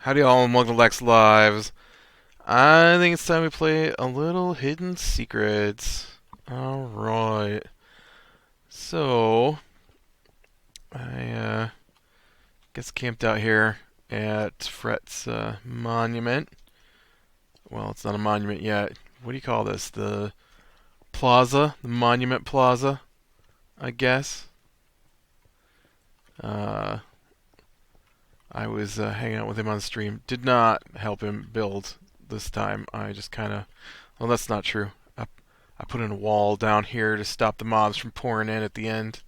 Howdy all and welcome to Lex Lives. I think it's time we play a little Hidden Secrets. Alright. So, I guess camped out here at Fret's monument. Well, it's not a monument yet. What do you call this? The plaza? The monument plaza, I guess. Uh, I was hanging out with him on stream. Did not help him build this time. I just kind of. Well, that's not true. I put in a wall down here to stop the mobs from pouring in at the end.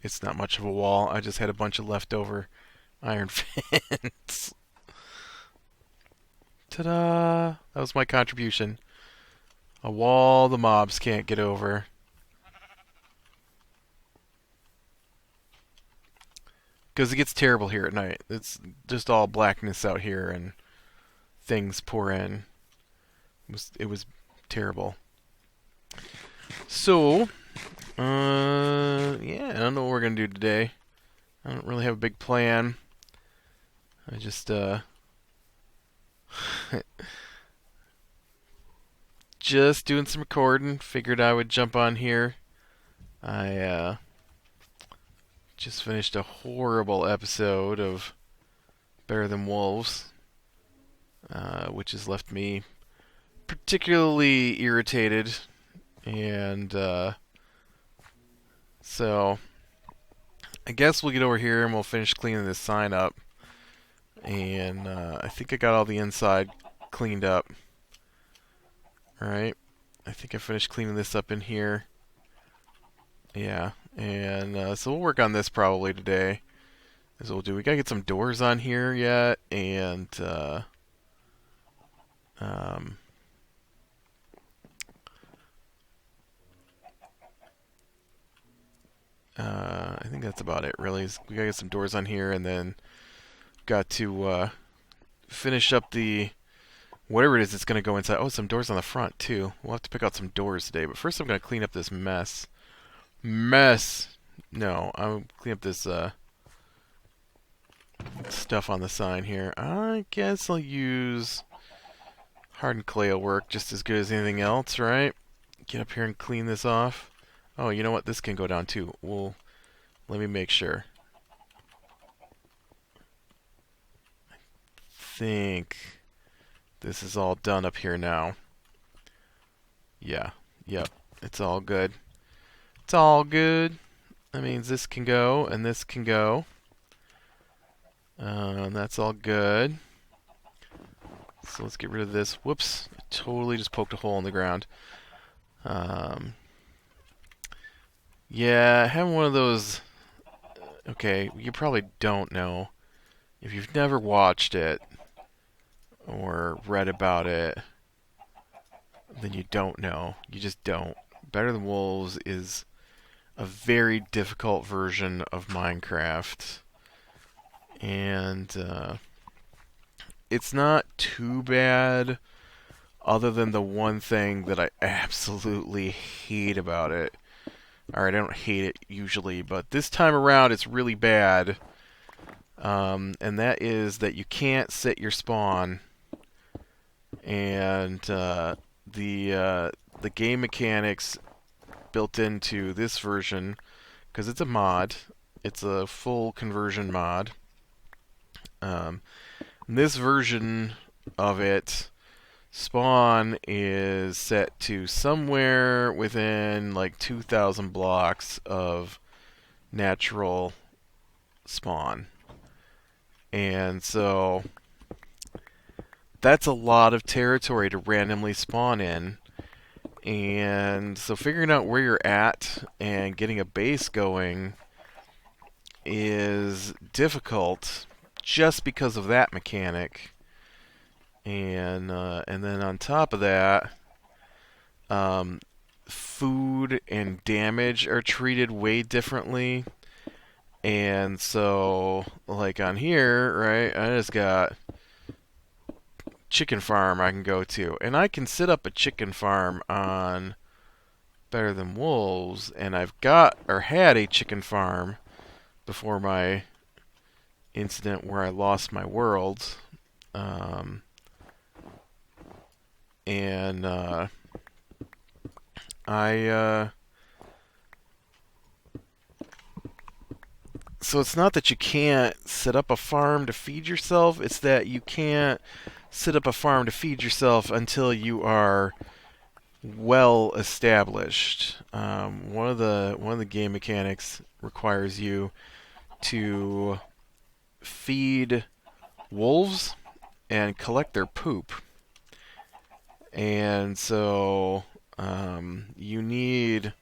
It's not much of a wall. I just had a bunch of leftover iron fence. Ta-da! That was my contribution. A wall the mobs can't get over. Because it gets terrible here at night. It's just all blackness out here and things pour in. It was terrible. So, yeah, I don't know what we're gonna do today. I don't really have a big plan. I just, just doing some recording. Figured I would jump on here. I, just finished a horrible episode of Better Than Wolves, which has left me particularly irritated. And, so I guess we'll get over here and we'll finish cleaning this sign up. And I think I got all the inside cleaned up. Alright. I think I finished cleaning this up in here. Yeah. And so we'll work on this probably today. As we'll do. We gotta get some doors on here yet. And um, I think that's about it really. We gotta get some doors on here and then got to finish up the whatever it is that's going to go inside. Oh, some doors on the front, too. We'll have to pick out some doors today. But first I'm going to clean up this mess. No, I'll clean up this stuff on the sign here. I guess I'll use hardened clay will work just as good as anything else, right? Get up here and clean this off. Oh, you know what? This can go down, too. Well, let me make sure. I think this is all done up here now. Yeah. Yep. It's all good. It's all good. That means this can go and this can go. That's all good. So let's get rid of this. Whoops. I totally just poked a hole in the ground. Yeah, having one of those. Okay, you probably don't know. If you've never watched it or read about it, then you don't know. You just don't. Better Than Wolves is a very difficult version of Minecraft. And it's not too bad, other than the one thing that I absolutely hate about it. Alright, I don't hate it usually, but this time around it's really bad. And that is that you can't set your spawn. And the game mechanics built into this version, because it's a mod, it's a full conversion mod. This version of it, spawn is set to somewhere within like 2,000 blocks of natural spawn. And so that's a lot of territory to randomly spawn in. And so figuring out where you're at and getting a base going is difficult just because of that mechanic. And then on top of that, food and damage are treated way differently. And so, like on here, right, I just got chicken farm I can go to. And I can set up a chicken farm on Better Than Wolves, and I've got, or had a chicken farm before my incident where I lost my world. And I so it's not that you can't set up a farm to feed yourself, it's that you can't set up a farm to feed yourself until you are well established. One of the game mechanics requires you to feed wolves and collect their poop, and so you need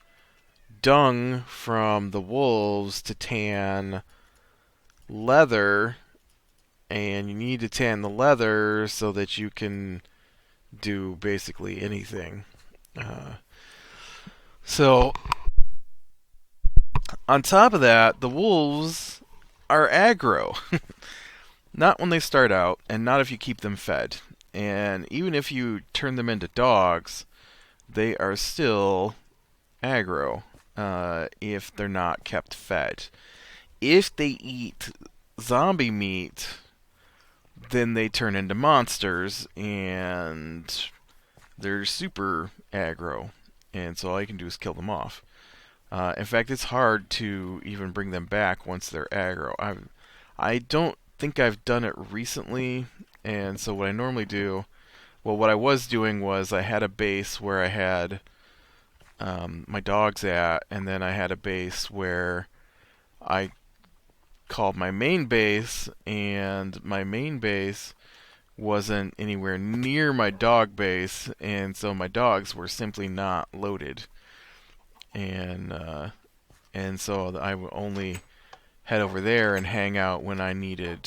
dung from the wolves to tan leather, and you need to tan the leather so that you can do basically anything. Uh, so, on top of that, the wolves are aggro. Not when they start out, and not if you keep them fed. And even if you turn them into dogs, they are still aggro if they're not kept fed. If they eat zombie meat, then they turn into monsters, and they're super aggro. And so all you can do is kill them off. In fact, it's hard to even bring them back once they're aggro. I don't think I've done it recently, and so what I normally do, well, what I was doing was I had a base where I had my dogs at, and then I had a base where I called my main base, and my main base wasn't anywhere near my dog base, and so my dogs were simply not loaded, and so I would only head over there and hang out when I needed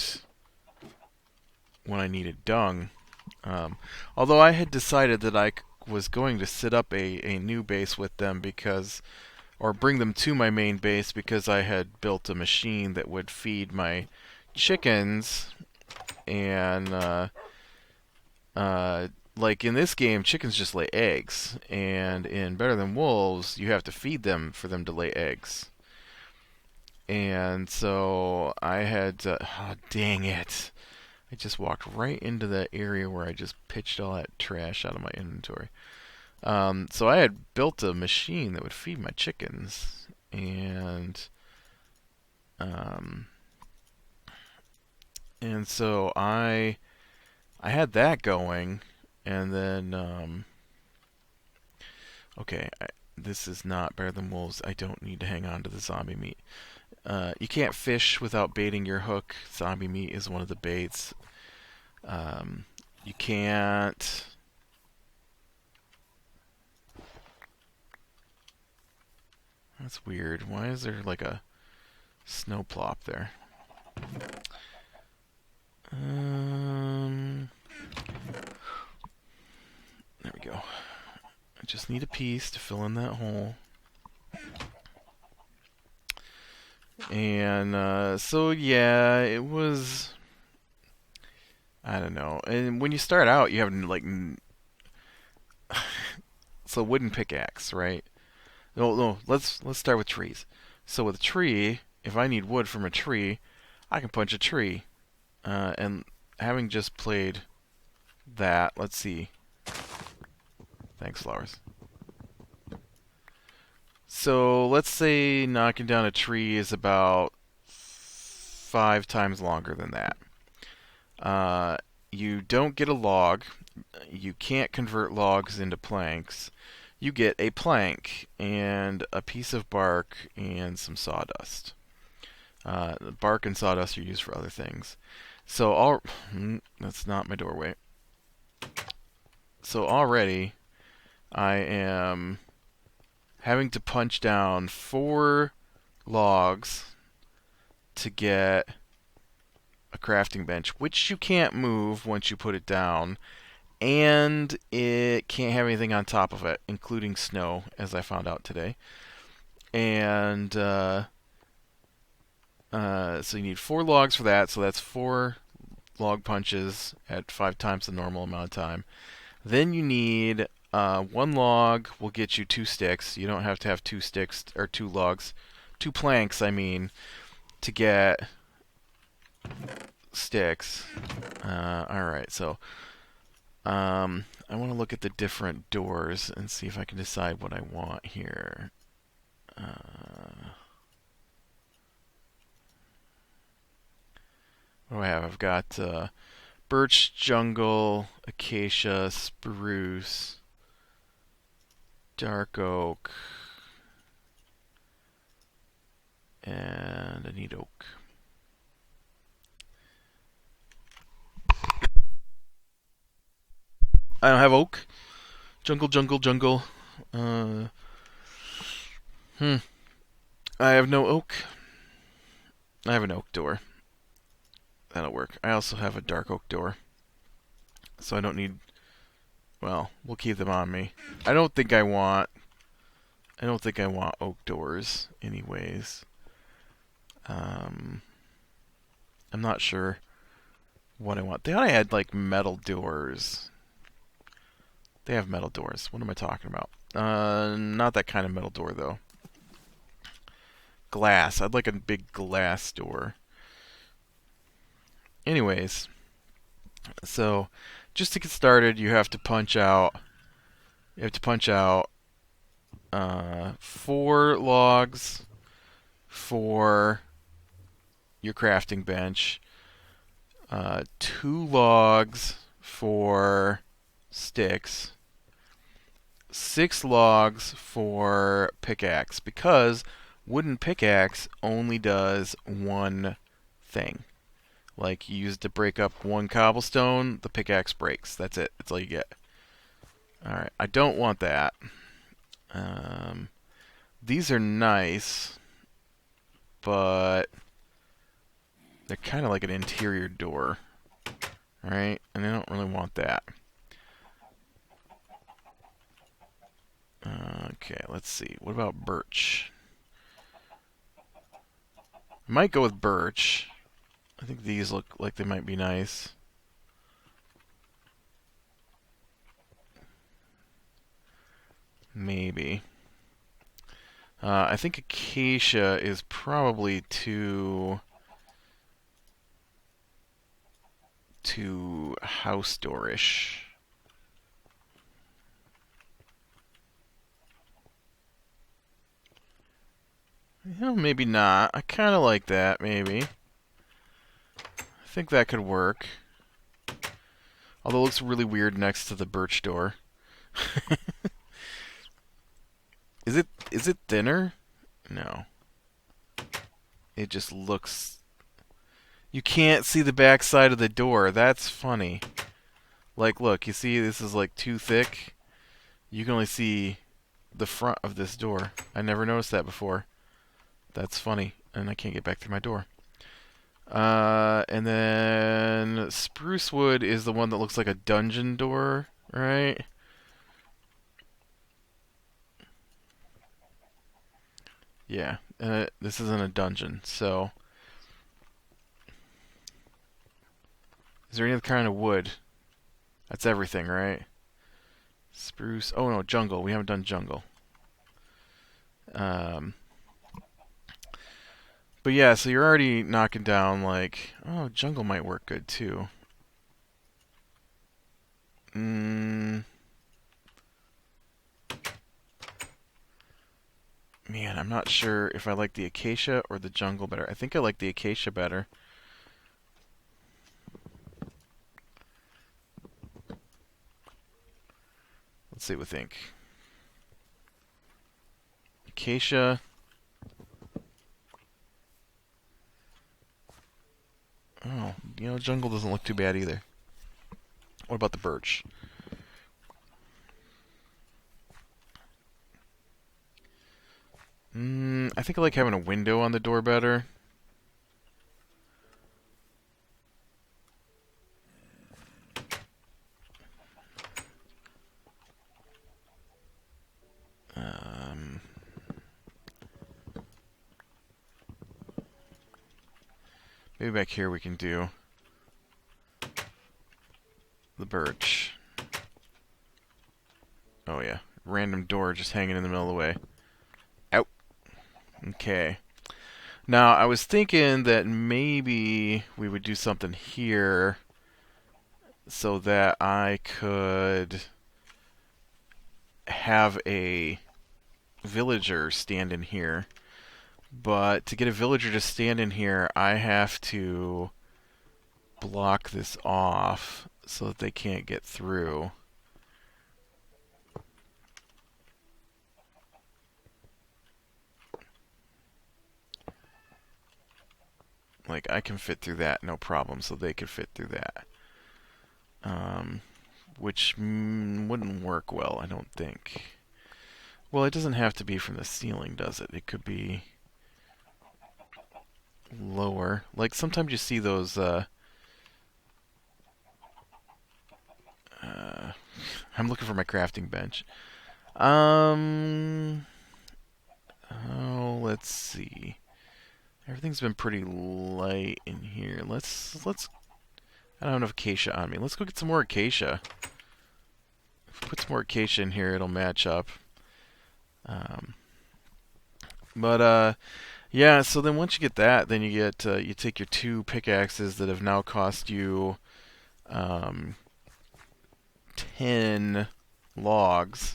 dung. Although I had decided that I was going to set up a new base with them because, or bring them to my main base because I had built a machine that would feed my chickens, and like in this game, chickens just lay eggs, and in Better Than Wolves, you have to feed them for them to lay eggs. And so I had to, oh, dang it. I just walked right into that area where I just pitched all that trash out of my inventory. So I had built a machine that would feed my chickens, um, and so I had that going, and then okay, this is not Better Than Wolves. I don't need to hang on to the zombie meat. You can't fish without baiting your hook. Zombie meat is one of the baits. You can't. That's weird. Why is there like a snow plop there? There we go. I just need a piece to fill in that hole. And so yeah, it was. I don't know. And when you start out, you have like so wooden pickaxe, right? No. Let's start with trees. So with a tree, if I need wood from a tree, I can punch a tree. And having just played that, let's see. Thanks, flowers. So let's say knocking down a tree is about 5 times longer than that. You don't get a log. You can't convert logs into planks. You get a plank and a piece of bark and some sawdust. The bark and sawdust are used for other things. So that's not my doorway. So already I am having to punch down 4 logs to get a crafting bench, which you can't move once you put it down, and it can't have anything on top of it, including snow, as I found out today. And so you need 4 logs for that, so that's 4 log punches at 5 times the normal amount of time. Then you need 1 log will get you 2 sticks. You don't have to have 2 sticks or 2 logs, 2 planks, I mean, to get sticks. Alright, so I want to look at the different doors and see if I can decide what I want here. What do I have? I've got birch, jungle, acacia, spruce, dark oak, and I need oak. I don't have oak. Jungle, jungle, jungle. Uh, I have no oak. I have an oak door. That'll work. I also have a dark oak door. So I don't need... Well, we'll keep them on me. I don't think I want oak doors anyways. I'm not sure what I want. They ought to add like metal doors. They have metal doors. What am I talking about? Not that kind of metal door though. Glass. I'd like a big glass door. Anyways, so just to get started, you have to punch out. 4 logs for your crafting bench. 2 logs for sticks. 6 logs for pickaxe, because wooden pickaxe only does one thing. Like, you use it to break up 1 cobblestone, the pickaxe breaks. That's it. That's all you get. Alright, I don't want that. These are nice, but they're kind of like an interior door. Alright, and I don't really want that. Okay, let's see. What about birch? I might go with birch. I think these look like they might be nice. Maybe. I think acacia is probably too house door-ish. Maybe not. I kind of like that, maybe. I think that could work. Although it looks really weird next to the birch door. Is it thinner? No. It just looks... You can't see the back side of the door. That's funny. Like, look, you see this is like too thick? You can only see the front of this door. I never noticed that before. That's funny. And I can't get back through my door. And then spruce wood is the one that looks like a dungeon door, right? Yeah, this isn't a dungeon, so... Is there any other kind of wood? That's everything, right? Spruce... Oh no, jungle. We haven't done jungle. But yeah, so you're already knocking down, like... Oh, jungle might work good, too. Man, I'm not sure if I like the acacia or the jungle better. I think I like the acacia better. Let's see what we think. Acacia. Oh, jungle doesn't look too bad either. What about the birch? I think I like having a window on the door better. Maybe back here we can do the birch. Oh yeah, random door just hanging in the middle of the way. Out. Okay. Now, I was thinking that maybe we would do something here so that I could have a villager stand in here. But to get a villager to stand in here, I have to block this off so that they can't get through. Like, I can fit through that, no problem, so they could fit through that. Which wouldn't work well, I don't think. Well, it doesn't have to be from the ceiling, does it? It could be lower. Like, sometimes you see those, I'm looking for my crafting bench. Oh, let's see. Everything's been pretty light in here. Let's. I don't have enough acacia on me. Let's go get some more acacia. If we put some more acacia in here, it'll match up. Yeah. So then once you get that, then you get you take your 2 pickaxes that have now cost you 10 logs,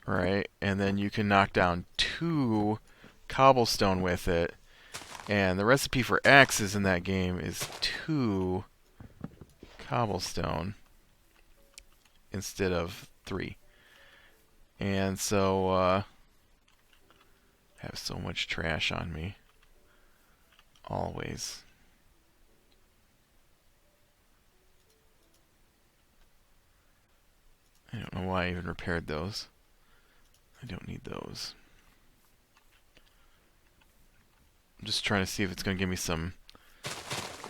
right? And then you can knock down 2 cobblestone with it. And the recipe for axes in that game is 2 cobblestone instead of 3. And so, I have so much trash on me. Always. I don't know why I even repaired those. I don't need those. I'm just trying to see if it's going to give me some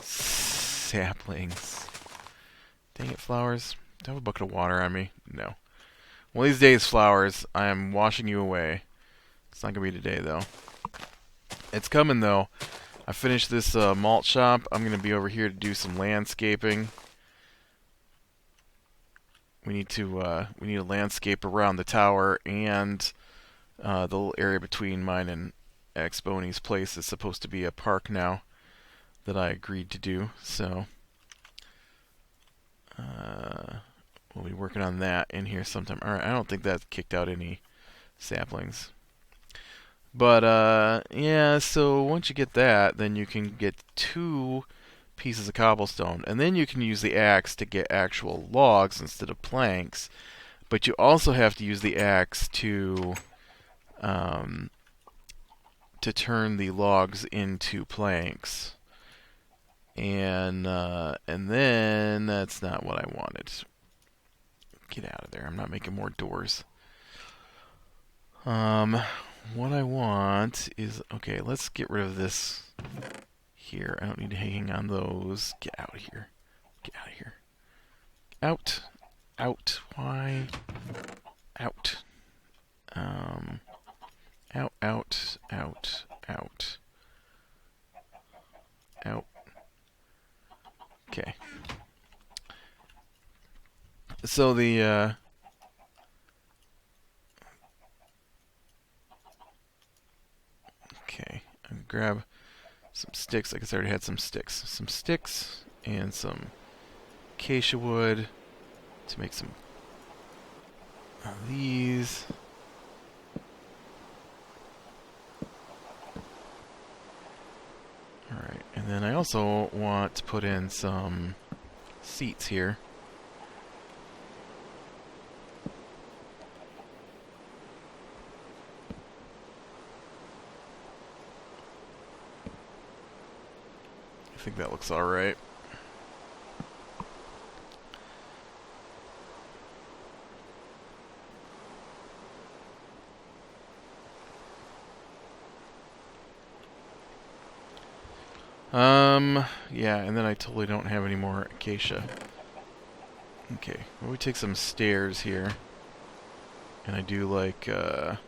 saplings. Dang it, flowers. Do I have a bucket of water on me? No. One of these days, flowers, I am washing you away. It's not going to be today, though. It's coming, though. I finished this malt shop. I'm going to be over here to do some landscaping. We need to landscape around the tower and the little area between mine and Exbony's place is supposed to be a park now that I agreed to do. So we'll be working on that in here sometime. All right, I don't think that kicked out any saplings. But yeah, so once you get that, then you can get 2 pieces of cobblestone, and then you can use the axe to get actual logs instead of planks. But you also have to use the axe to turn the logs into planks. And then that's not what I wanted. Get out of there! I'm not making more doors. What I want is, okay, let's get rid of this here. I don't need to hang on those. Get out of here. Get out of here. Out. Out. Why? Out. Out, out, out, out. Out. Okay. So the, okay, I'm gonna grab some sticks. I guess I already had some sticks. Some sticks and some acacia wood to make some of these. Alright, and then I also want to put in some seats here. I think that looks alright. Yeah, and then I totally don't have any more acacia. Okay, well, we take some stairs here. And I do like, well,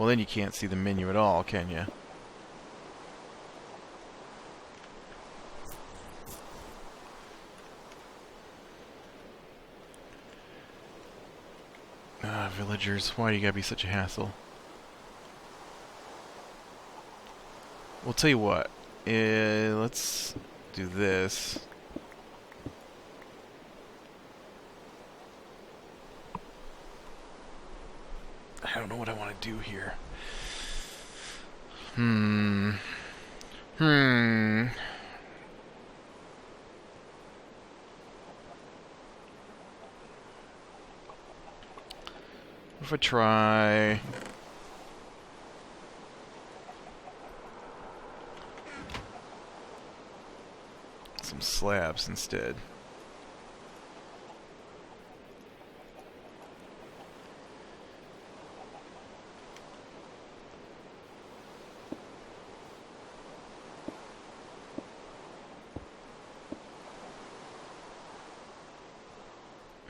then you can't see the menu at all, can you? villagers, why do you gotta be such a hassle? We'll tell you what. Let's do this. I don't know what I want to do here. What if I try... some slabs instead.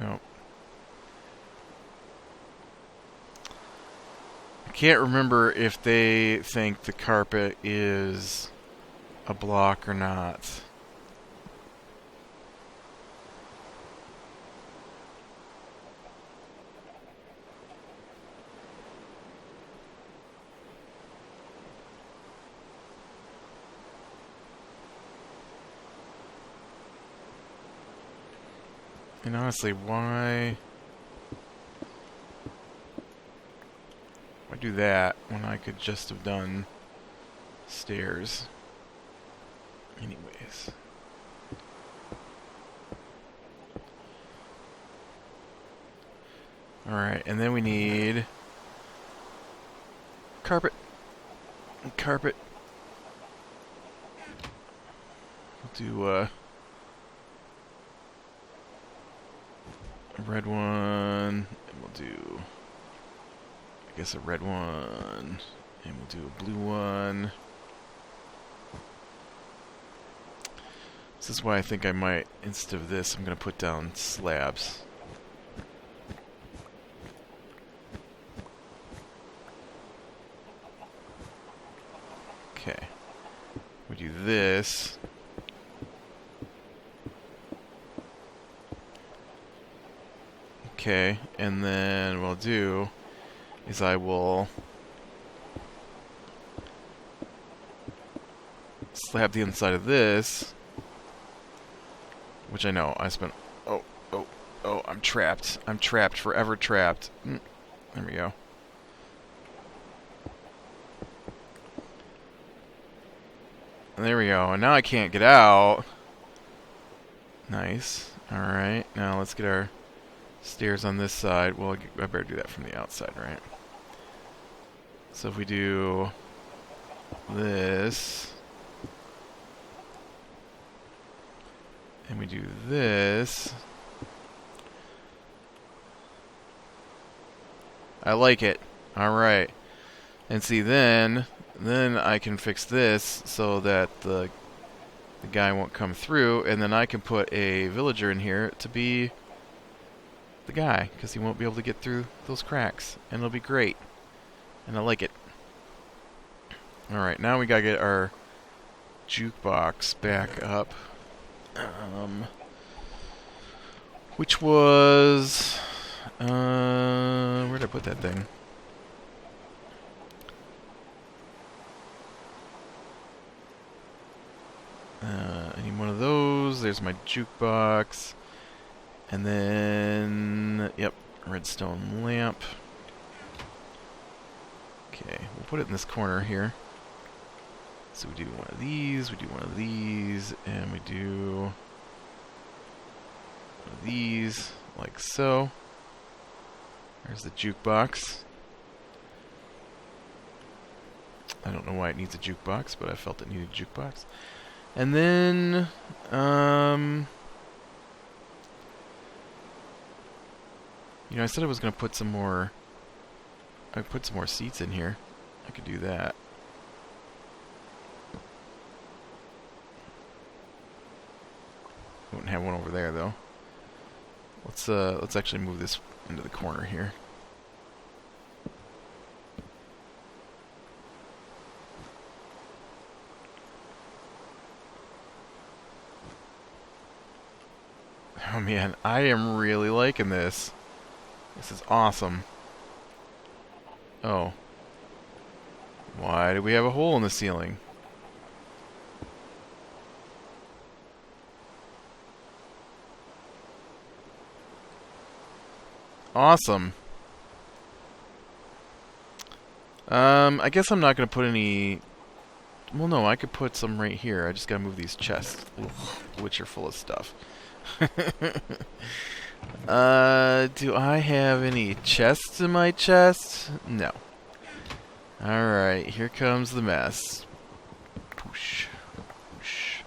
Oh. I can't remember if they think the carpet is a block or not. And honestly, why do that when I could just have done stairs? Anyways. Alright, and then we need carpet. Carpet. We'll do a red one, and we'll do, I guess, a red one, and we'll do a blue one. This is why I think I might, instead of this, I'm going to put down slabs. Okay. We do this. Okay, and then what I'll do is I will slab the inside of this, which I know I spent... Oh, I'm trapped. I'm trapped, forever trapped. There we go. And there we go, and now I can't get out. Nice. Alright, now let's get our stairs on this side. Well, I better do that from the outside, right? So if we do this, and we do this, I like it. Alright. And see, then I can fix this so that the guy won't come through, and then I can put a villager in here to be the guy, because he won't be able to get through those cracks, and it'll be great. And I like it. Alright, now we gotta get our jukebox back up. Which was... where did I put that thing? I need one of those. There's my jukebox. And then, yep, redstone lamp. Okay, we'll put it in this corner here. So we do one of these, we do one of these, and we do one of these, like so. There's the jukebox. I don't know why it needs a jukebox, but I felt it needed a jukebox. And then, you know, I said I was going to put some more, I put some more seats in here. I could do that. Wouldn't have one over there though. Let's actually move this into the corner here. Oh man, I am really liking this. This is awesome. Oh. Why do we have a hole in the ceiling? Awesome. I guess I'm not gonna put any... Well, no, I could put some right here. I just gotta move these chests, which are full of stuff. Do I have any chests in my chest? No. Alright, here comes the mess. Whoosh. Whoosh.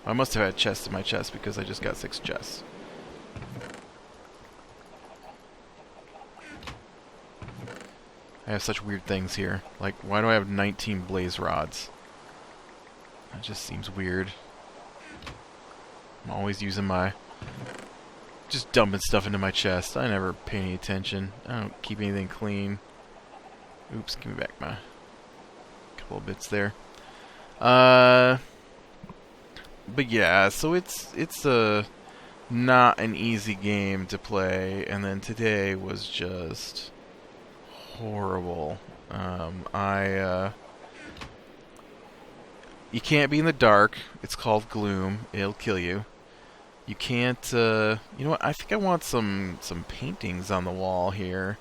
I must have had chests in my chest because I just got 6 chests. I have such weird things here. Like, why do I have 19 blaze rods? That just seems weird. I'm always using my... Just dumping stuff into my chest. I never pay any attention. I don't keep anything clean. Oops, give me back my couple of bits there. But yeah, so it's not an easy game to play, and then today was just horrible. You can't be in the dark. It's called gloom. It'll kill you. You can't, you know what, I think I want some paintings on the wall here.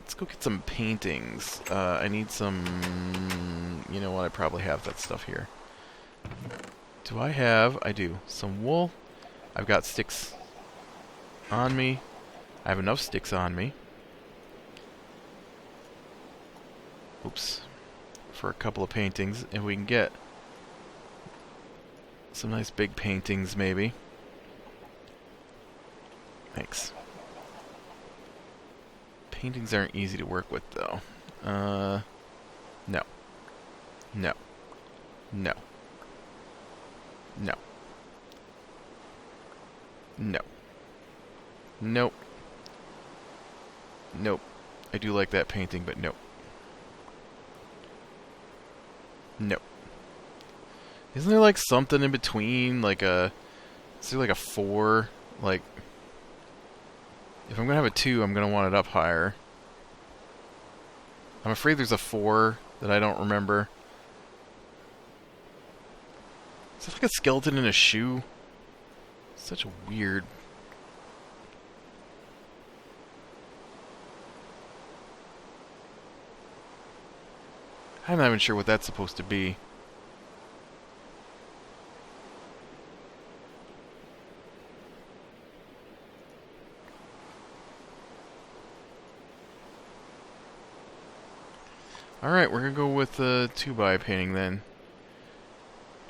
Let's go get some paintings. I need some, you know what, I probably have that stuff here. Do I have, I do, some wool. I've got sticks on me. I have enough sticks on me. Oops. For a couple of paintings, if we can get some nice big paintings, maybe. Thanks. Paintings aren't easy to work with, though. No. No. No. No. No. Nope. Nope. I do like that painting, but nope. Nope. Isn't there like something in between, like a... Is there like a 4? Like... If I'm gonna have a 2, I'm gonna want it up higher. I'm afraid there's a 4 that I don't remember. Is that like a skeleton in a shoe? Such a weird... I'm not even sure what that's supposed to be. Alright, we're gonna go with the 2x painting then.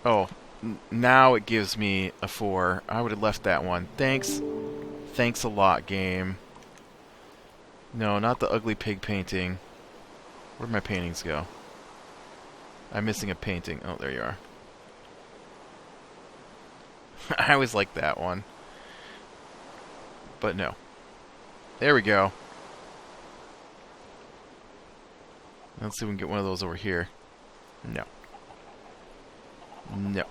Oh, now it gives me a 4. I would have left that one. Thanks. Thanks a lot, game. No, not the ugly pig painting. Where'd my paintings go? I'm missing a painting. Oh, there you are. I always liked that one. But no. There we go. Let's see if we can get one of those over here. No. No.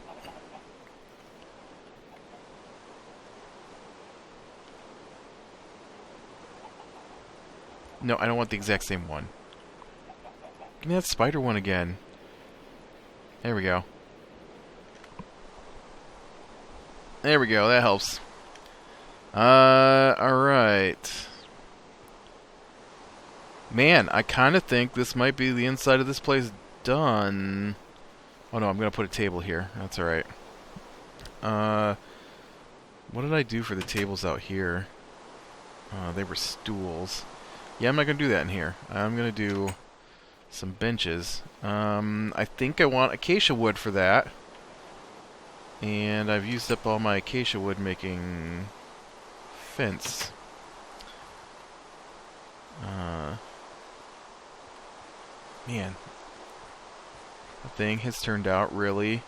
No, I don't want the exact same one. Give me that spider one again. There we go. There we go, that helps. Alright. Man, I kind of think this might be the inside of this place done. Oh no, I'm going to put a table here. That's alright. What did I do for the tables out here? They were stools. Yeah, I'm not going to do that in here. I'm going to do some benches. I think I want acacia wood for that. And I've used up all my acacia wood making fence. Man, the thing has turned out really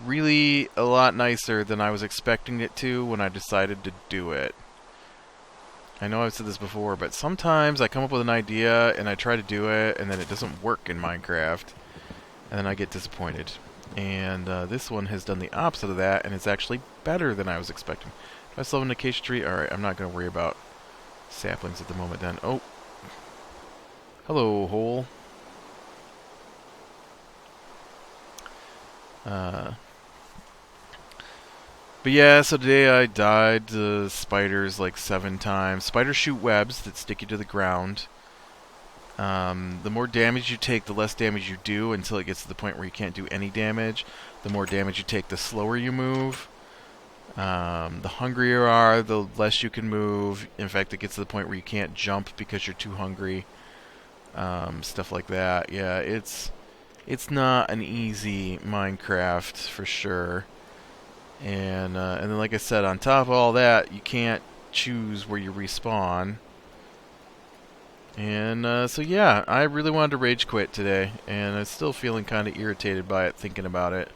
a lot nicer than I was expecting it to when I decided to do it. I know I've said this before, but sometimes I come up with an idea and I try to do it and then it doesn't work in Minecraft. And then I get disappointed. And this one has done the opposite of that, and it's actually better than I was expecting. If I still have an acacia tree, alright, I'm not going to worry about saplings at the moment then. Oh. Hello, hole. But yeah, so today I died to spiders like 7 times. Spiders shoot webs that stick you to the ground. The more damage you take, the less damage you do until it gets to the point where you can't do any damage. The more damage you take, the slower you move. The hungrier you are, the less you can move. In fact, it gets to the point where you can't jump because you're too hungry. Stuff like that. Yeah, it's not an easy Minecraft for sure. And then, like I said, on top of all that, you can't choose where you respawn. And so yeah, I really wanted to rage quit today, and I'm still feeling kind of irritated by it, thinking about it.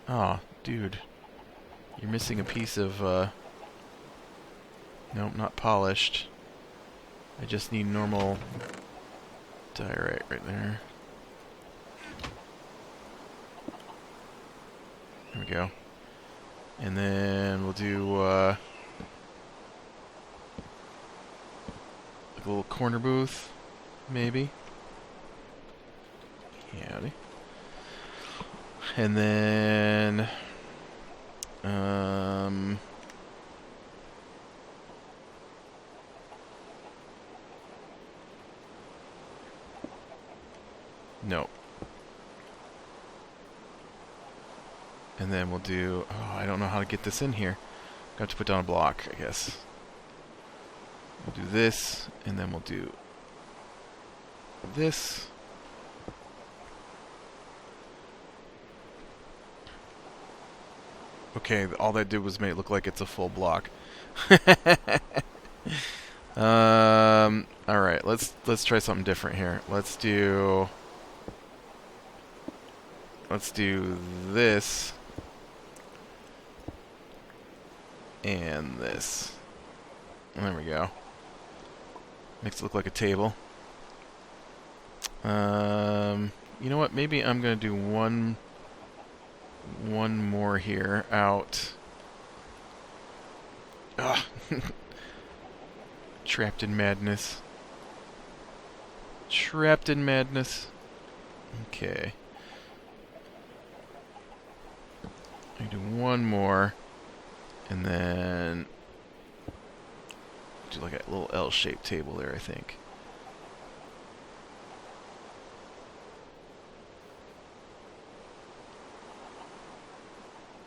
Oh, dude, you're missing a piece of. Nope, not polished. I just need normal diorite right there. There we go. And then we'll do like a little corner booth, maybe. Howdy. And then no. And then we'll do... Oh, I don't know how to get this in here. I have to put down a block, I guess. We'll do this, and then we'll do this. Okay, all that did was make it look like it's a full block. Alright, let's try something different here. Let's do this. And this. There we go. Makes it look like a table. You know what? Maybe I'm gonna do one more here out. Ugh. Trapped in madness. Trapped in madness. Okay. I do one more. And then do like a little L-shaped table there, I think.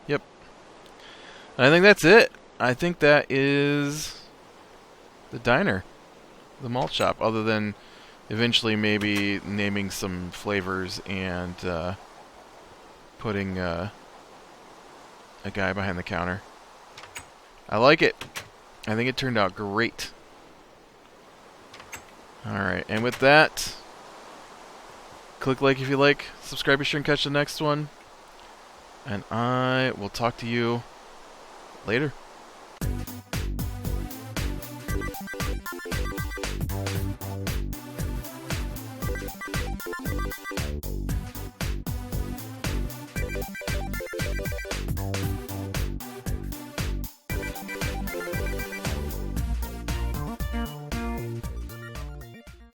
Yep. And I think that's it. I think that is the diner, the malt shop, other than eventually maybe naming some flavors and putting a guy behind the counter. I like it. I think it turned out great. Alright, and with that, click like if you like, subscribe, be sure and catch the next one, and I will talk to you later.